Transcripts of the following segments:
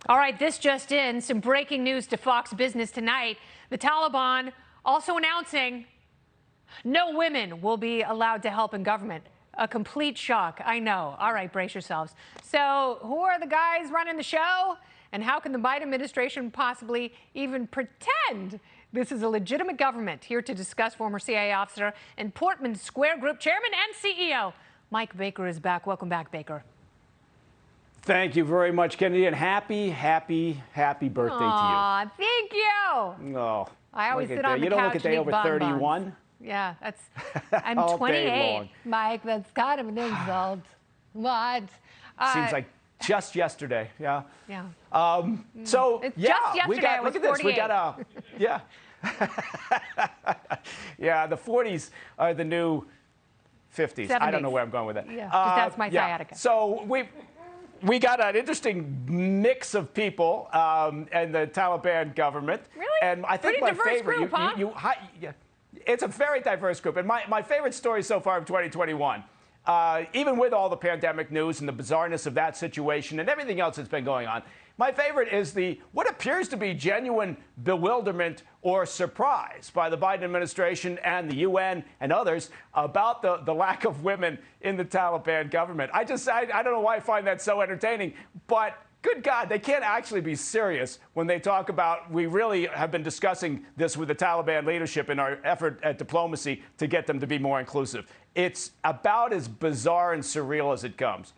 All right, this just in, some breaking news to Fox Business Tonight. The Taliban also announcing no women will be allowed to help in government. A complete shock, I know. All right, brace yourselves. So who are the guys running the show? And how can the Biden administration possibly even pretend this is a legitimate government? Here to discuss, former CIA officer and Portman Square Group chairman and CEO, Mike Baker is back. Welcome back, Baker. Thank you very much, Kennedy, and happy birthday to you. Aw, thank you. Oh, I always sit on the couch. You don't look a day and eat over 31. bonbons. Yeah, that's. I'm All day 28, long. Mike. That's kind of an insult. What? Seems like just yesterday. Yeah. Yeah. So It's yeah, just yesterday, we got. I was Look at this. 48. We got a. Yeah. Yeah. The 40s are the new 50s. I don't know 70s. where I'm going with that. Yeah, just that's my sciatica. So we got an interesting mix of people and the Taliban government. Really? And I think Pretty my diverse favorite. group, huh? Yeah, it's a very diverse group. And my favorite story so far of 2021, even with all the pandemic news and the bizarreness of that situation and everything else that's been going on, my favorite is what appears to be genuine bewilderment or surprise by the Biden administration and the UN and others about the lack of women in the Taliban government. I don't know why I find that so entertaining, but good God, they can't actually be serious when they talk about, we really have been discussing this with the Taliban leadership in our effort at diplomacy to get them to be more inclusive. It's about as bizarre and surreal as it comes.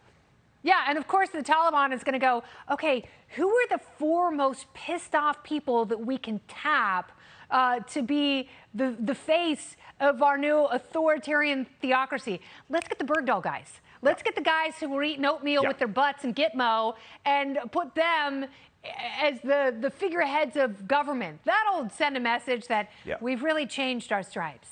Yeah, and of course the Taliban is going to go, okay, who are the four most pissed off people that we can tap to be the face of our new authoritarian theocracy? Let's get the bird dog guys. Let's get the guys who were eating oatmeal with their butts and Gitmo and put them as the figureheads of government. That'll send a message that we've really changed our stripes.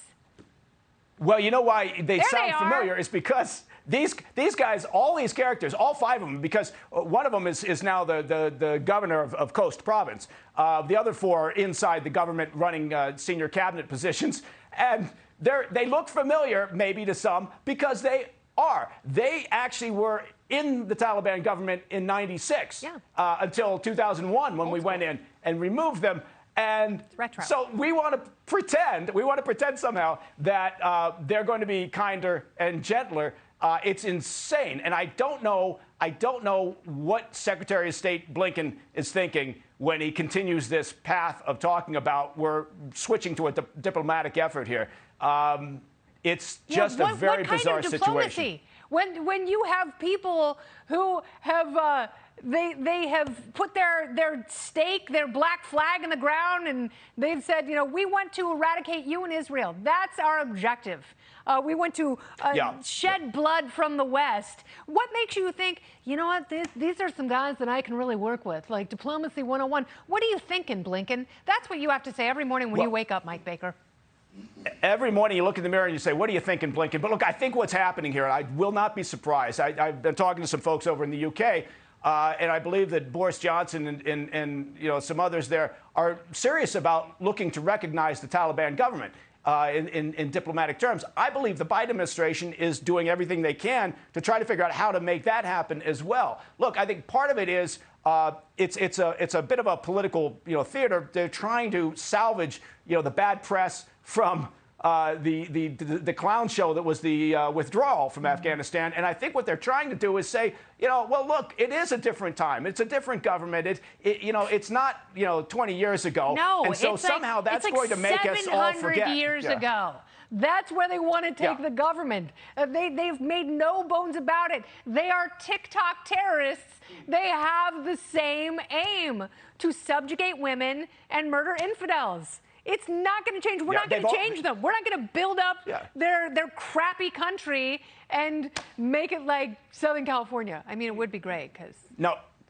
Well, you know why they sound familiar is because these guys, all these characters, all five of them, because one of them is now the governor of Coast Province. The other four are inside the government running senior cabinet positions. And they look familiar, maybe to some, because they are. They actually were in the Taliban government in '96 until 2001 when we went in and removed them. And so we want to pretend somehow that they're going to be kinder and gentler. It's insane. And I don't know what Secretary of State Blinken is thinking when he continues this path of talking about we're switching to a diplomatic effort here. It's just a very bizarre situation. When you have people who have they have put their stake, their black flag in the ground, and they've said, we want to eradicate you in Israel. That's our objective. We want to shed blood from the West. What makes you think, you know what, these are some guys that I can really work with, like Diplomacy 101. What are you thinking, Blinken? That's what you have to say every morning when you wake up, Mike Baker. Every morning you look in the mirror and you say, what are you thinking, Blinken? But look, I think what's happening here, and I will not be surprised. I've been talking to some folks over in the UK, and I believe that Boris Johnson and some others there are serious about looking to recognize the Taliban government in diplomatic terms. I believe the Biden administration is doing everything they can to try to figure out how to make that happen as well. Look, I think part of it is it's a bit of a political theater. They're trying to salvage the bad press from the clown show that was the withdrawal from Afghanistan. And I think what they're trying to do is say, well, look, it is a different time. It's a different government. It's not 20 years ago. No, and so it's somehow like, that's going to make us all forget. 700 years ago. That's where they want to take the government. They've made no bones about it. They are TikTok terrorists. They have the same aim, to subjugate women and murder infidels. It's not going to change. We're not going to change them. We're not going to build up their crappy country and make it like Southern California. I mean, it would be great because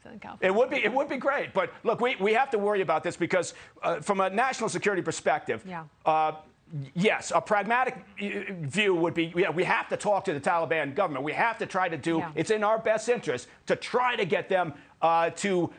Southern California. It would be great. But look, we have to worry about this because from a national security perspective, yes, a pragmatic view would be we have to talk to the Taliban government. We have to try to do it's in our best interest to try to get them to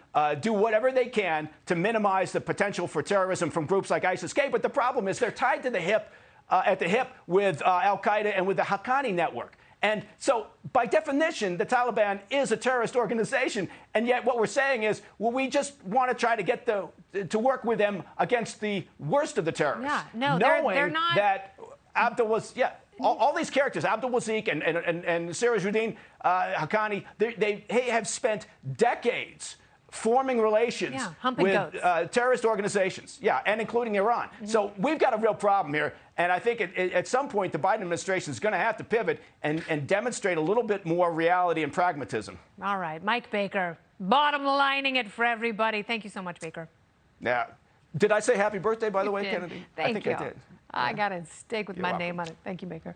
do whatever they can to minimize the potential for terrorism from groups like ISIS-K. But the problem is they're tied to the hip, at the hip with Al-Qaeda and with the Haqqani network. And so, by definition, the Taliban is a terrorist organization. And yet, what we're saying is, well, we just want to try to get to work with them against the worst of the terrorists. Yeah, no, knowing they're not. That Abdul was, all these characters, Abdul Wazik and Sirajuddin Haqqani, they have spent decades forming relations with terrorist organizations, and including Iran. So we've got a real problem here. And I think at some point, the Biden administration is going to have to pivot and demonstrate a little bit more reality and pragmatism. All right. Mike Baker, bottom lining it for everybody. Thank you so much, Baker. Yeah. Did I say happy birthday, by the way, Kennedy? Thank you. I think I did. I got a steak with You're my welcome. name on it. Thank you, Baker.